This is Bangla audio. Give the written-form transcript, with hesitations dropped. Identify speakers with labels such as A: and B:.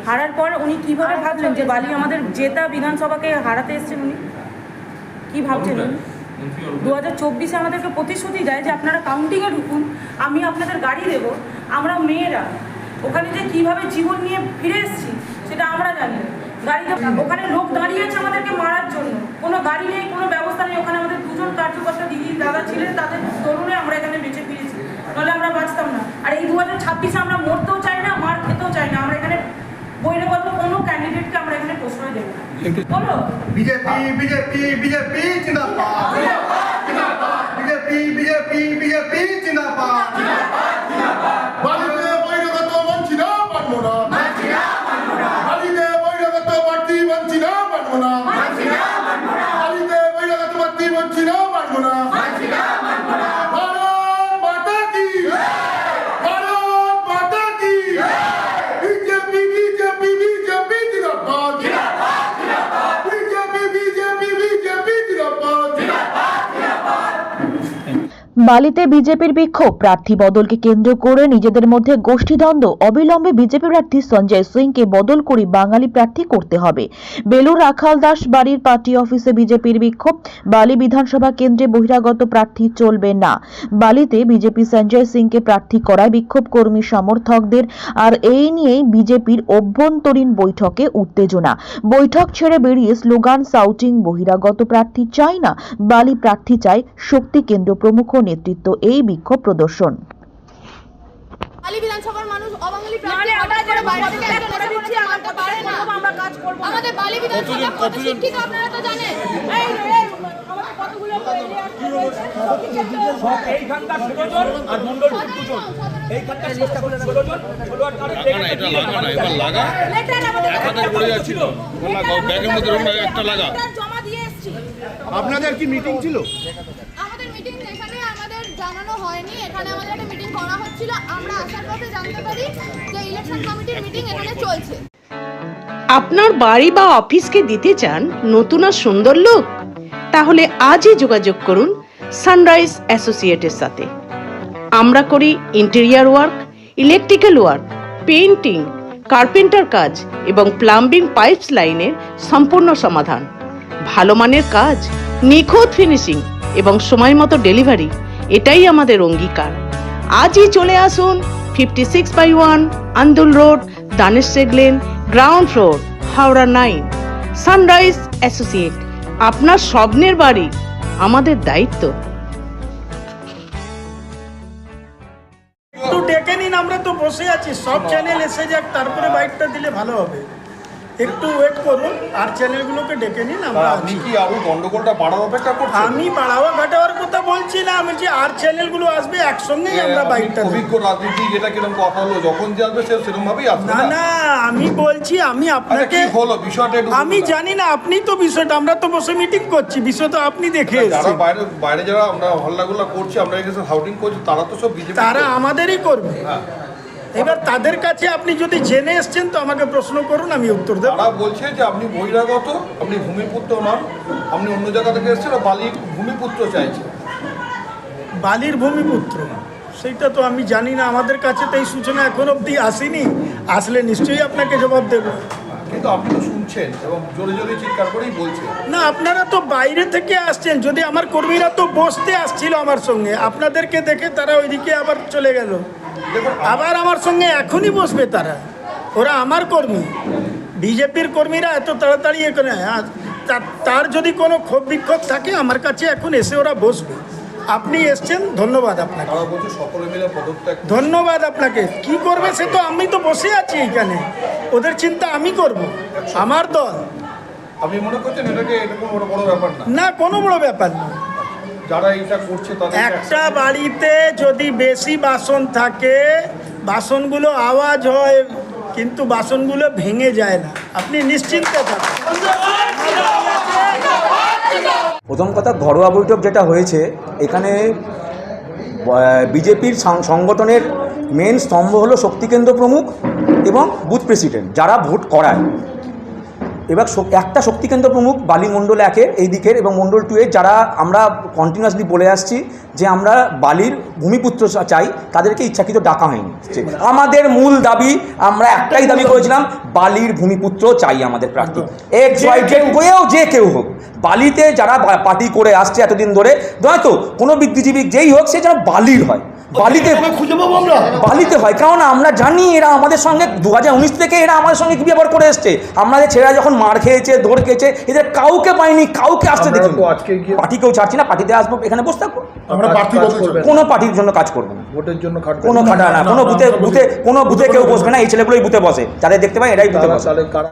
A: হারার পর উনি কিভাবে ভাবলেন যে বালি আমাদের জেতা বিধানসভাকে হারাতে এসেছেন? উনি কি ভাবছেন? 2024-এ আমাদেরকে প্রতিশ্রুতি দেয় যে আপনারা কাউন্টিংয়ে ঢুকুন, আমি আপনাদের গাড়ি দেব। আমরা মেয়েরা ওখানে যে কিভাবে জীবন নিয়ে ফিরে এসেছি সেটা আমরা জানি। গাড়িতে ওখানে লোক দাঁড়িয়ে আছে আমাদেরকে মারার জন্য, কোনো গাড়ি নেই, কোনো ব্যবস্থা নেই। ওখানে আমাদের দুজন কার্যকর্তা দিদি দাদা ছিলেন, তাদের তরুণে আমরা এখানে বেঁচে ফিরেছি, নাহলে আমরা বাঁচতাম না। আর এই 2026-এ আমরা মরতেও চাই না, মার খেতেও চাই না। আমরা এখানে বহিরাগত কোনো ক্যান্ডিডেটকে আমরা এখানে প্রশ্রয় দেব না। বলো
B: বিজেপি বিজেপি বিজেপি জিন্দাবাদ, বিজেপি বিজেপি বিজেপি জিন্দাবাদ। বালিতে বহিরাগত মানছি না, মানবো না। বালিতে বহিরাগত প্রার্থী মানছি না, মানবো না। বালিতে বহিরাগত প্রার্থী মানছি না, মানবো না। ভারত মাতা কি, ভারত মাতা কি। বিজেপি বিজেপি বিজেপি জিন্দাবাদ, বিজেপি বিজেপি বিজেপি জিন্দাবাদ।
C: বালিতে বিজেপির বিক্ষোভ, প্রার্থী বদলকে কেন্দ্র করে নিজেদের মধ্যে গোষ্ঠীদ্বন্দ্ব। অবিলম্বে বিজেপি প্রার্থী সঞ্জয় সিংকে বদল করে বাঙালি প্রার্থী করতে হবে। বেলুর রাখালদাস বাড়ির পার্টি অফিসে বিজেপির বিক্ষোভ। বালি বিধানসভা কেন্দ্রে বহিরাগত প্রার্থী চলবে না। বালিতে বিজেপি সঞ্জয় সিংকে প্রার্থী করায় বিক্ষোভ কর্মী সমর্থকদের। আর এই নিয়েই বিজেপির অভ্যন্তরীণ বৈঠকে উত্তেজনা। বৈঠক ছেড়ে বেরিয়ে স্লোগান সাউটিং, বহিরাগত প্রার্থী চাই না, বালি প্রার্থী চাই। শক্তি কেন্দ্র প্রমুখ নেতৃত্ব এই বিক্ষোভ প্রদর্শন।
D: বালি বিধানসভার মানুষ অবাঙালি প্রার্থী হঠাৎ করে বাইরে থেকে একজন এসে বলেছে মানতে পারে না, আমরা কাজ করব। আমাদের বালি বিধানসভা কত শিক্ষিত আপনারা তো জানেন। এই আমাদের কতগুলো
E: এইখানকার 16 জন আর মন্ডল 2 জন, এইখানকার লিস্টটা করে 16 জন 16 আর এটা লাগা না, এবার লাগা একাধিক পড়ে যাচ্ছিল, ব্যাগের মধ্যে একটা লাগা
D: জমা দিয়ে এসেছি।
B: আপনাদের কি মিটিং ছিল?
D: আমাদের মিটিং এখানে আমাদের জানানো হয়নি, এখানে আমাদের একটা মিটিং করা হচ্ছিল। আমরা আসার পথে জানতে পারি যে ইলেকশন কমিটির মিটিং এখানে চলছে।
F: আপনার বাড়ি বা অফিসকে দিতে চান নতুন আর সুন্দর লুক? তাহলে আজই যোগাযোগ করুন সানরাইজ অ্যাসোসিয়েটের সাথে। আমরা করি interior work, electrical work, painting, carpenter কাজ এবং প্লাম্বিং পাইপস লাইনের সম্পূর্ণ সমাধান। ভালো মানের কাজ, নিখুঁত ফিনিশিং এবং সময় মতো ডেলিভারি, এটাই আমাদের অঙ্গীকার। আজই চলে আসুন 56/1 Andul road, Danesh lane, ground floor, Howrah 9। Sunrise associate, আপনার স্বপ্নের বাড়ি আমাদের দায়িত্ব।
G: একটু ডেকে নিন, আমরা তো বসে আছি। সব চ্যানেল এসে যাক, তারপরে বাইকটা দিলে ভালো হবে। একটু ওয়েট করুন, আর চ্যানেলগুলোকে ডেকে নিন। আমরা
B: আপনি কি আরো গন্ডগোলটা বাড়ার অপেক্ষা করছেন?
G: আমি বাড়াওয়া ঘাটাওয়ার কথা বলছি না, আমি যে আর চ্যানেলগুলো আসবে একসঙ্গেই আমরা বাইকটা দেব।
B: অভিজ্ঞ রাজনীতি যেটা কিরকম কথা হলো, যখন যে আসবে সেরকম ভাবেই আসবে
G: না না, আমি বলছি আমি আপনাকে
B: হলো বিষয়টা একটু
G: আমি জানি না, আপনি তো বিষয়টা, আমরা তো বসে মিটিং করছি, বিষয় তো আপনি দেখে
B: যারা
G: এসেছেন।
B: বাইরে বাইরে যারা আমরা হল্লাগুলা করছি, আমরা এখানে হাউটিং করছি, তারা তো সব বিজেপি,
G: তারা আমাদেরই করবে। এবার তাদের কাছে আপনি যদি জেনে এসছেন তো আমাকে প্রশ্ন করুন, আমি উত্তর দেব।
B: তারা বলছে যে আপনি বহিরাগত, আপনি ভূমিপুত্র নন, আপনি অন্য জায়গা থেকে এসেছেন, বালির ভূমিপুত্র চাইছে।
G: বালির ভূমিপুত্র সেইটা তো আমি জানি না, আমাদের কাছে তো এই সূচনা এখন অবধি আসেনি। আসলে নিশ্চয়ই আপনাকে জবাব দেব।
B: কিন্তু আপনি তো শুনছেন এবং জোরে জোরে চিৎকার করেই বলছেন।
G: না, আপনারা তো বাইরে থেকে আসছেন। যদি আমার কর্মীরা তো বসতে আসছিল আমার সঙ্গে, আপনাদেরকে দেখে তারা ওইদিকে আবার চলে গেল। আবার আমার সঙ্গে এখনই বসবে তারা, ওরা আমার কর্মী। বিজেপির কর্মীরা এত তাড়াতাড়ি এখানে, তার যদি কোনো ক্ষোভ বিক্ষোভ থাকে আমার কাছে এখন এসে ওরা বসবে। আপনি এসছেন, ধন্যবাদ আপনাকে।
B: তারা বলছে সকলে মিলে পদত্যাগ।
G: ধন্যবাদ আপনাকে। কি করবে সে তো, আমি তো বসে আছি এখানে, ওদের চিন্তা আমি করব, আমার দল।
B: আপনি মনে করছেন এটাকে কোনো বড় ব্যাপার না?
G: না, কোনো বড় ব্যাপার না।
B: যারা এটা করছে তাদের
G: একটা বাড়িতে যদি বেশি বাসন থাকে, বাসনগুলো আওয়াজ হয়, কিন্তু বাসনগুলো ভেঙে যায় না। আপনি নিশ্চিন্তে থাকুন।
H: প্রথম কথা, ঘরোয়া বৈঠক যেটা হয়েছে, এখানে বিজেপির সংগঠনের মেন স্তম্ভ হলো শক্তিকেন্দ্র প্রমুখ এবং বুথ প্রেসিডেন্ট, যারা ভোট করায়। এবার একটা শক্তিকেন্দ্র প্রমুখ বালি মণ্ডল 1-এর এই দিকের এবং মণ্ডল 2-এর যারা আমরা কন্টিনিউয়াসলি বলে আসছি যে আমরা বালির ভূমিপুত্র চাই, তাদেরকে ইচ্ছাকৃত ডাকা হয়নি। আমাদের মূল দাবি, আমরা একটাই দাবি করেছিলাম, বালির ভূমিপুত্র চাই আমাদের প্রার্থী, হয়েও যে কেউ হোক। বালিতে যারা পার্টি করে আসছে এতদিন ধরে, নয়তো কোনো বুদ্ধিজীবী যেই হোক সে যেন বালির হয়, বালিতে
B: খুঁজে পাবো আমরা,
H: বালিতে হয়। কারণ আমরা জানি এরা আমাদের সঙ্গে 2019 থেকে এরা আমাদের সঙ্গে কি ব্যবহার করে এসছে। আমাদের ছেলেরা যখন মার খেয়েছে, দৌড় খেয়েছে, এদের কাউকে পাইনি, কাউকে আসতে দেখি। পার্টি কেউ ছাড়ছি না, পার্টিতে আসবো, এখানে বসে থাকবো।
B: আমরা প্রার্থী বদল
H: কোনো পার্টির জন্য কাজ করবো না,
I: ভোটের জন্য
H: কোনো খাটা না, কোনো বুথে কেউ বসবে না। এই ছেলেগুলোই বুথে বসে, যাদের দেখতে পাই এরাই বুথে বসে।